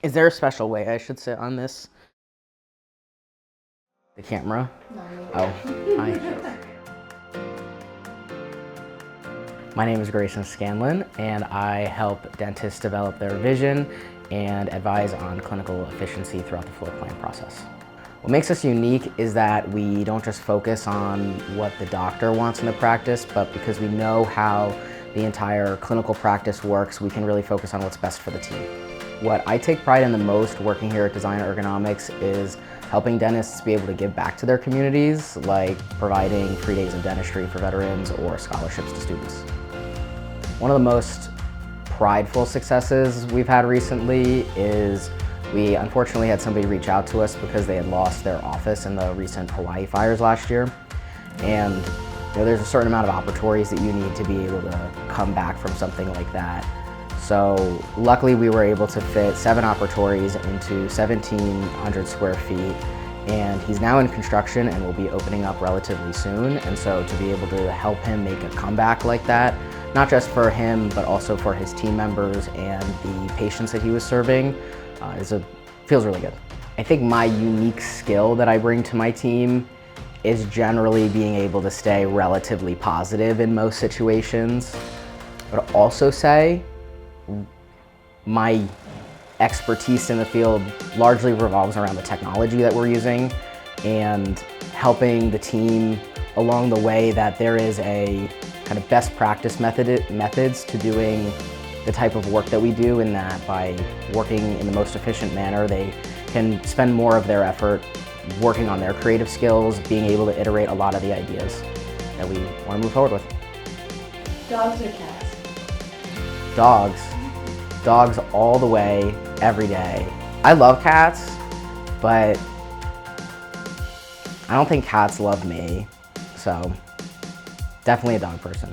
Is there a special way I should sit on this? The camera? No. Oh, hi. My name is Grayson Scanlon, and I help dentists develop their vision and advise on clinical efficiency throughout the floor plan process. What makes us unique is that we don't just focus on what the doctor wants in the practice, but because we know how the entire clinical practice works, we can really focus on what's best for the team. What I take pride in the most working here at Design Ergonomics is helping dentists be able to give back to their communities, like providing free days of dentistry for veterans or scholarships to students. One of the most prideful successes we've had recently is we unfortunately had somebody reach out to us because they had lost their office in the recent Hawaii fires last year. And there's a certain amount of operatories that you need to be able to come back from something like that. So luckily we were able to fit 7 operatories into 1,700 square feet, and he's now in construction and will be opening up relatively soon. And so to be able to help him make a comeback like that, not just for him, but also for his team members and the patients that he was serving, feels really good. I think my unique skill that I bring to my team is generally being able to stay relatively positive in most situations, but also say my expertise in the field largely revolves around the technology that we're using and helping the team along the way that there is a kind of best practice methods to doing the type of work that we do, and that by working in the most efficient manner, they can spend more of their effort working on their creative skills, being able to iterate a lot of the ideas that we want to move forward with. Dogs or cats? Dogs. Dogs all the way, every day. I love cats, but I don't think cats love me, so definitely a dog person.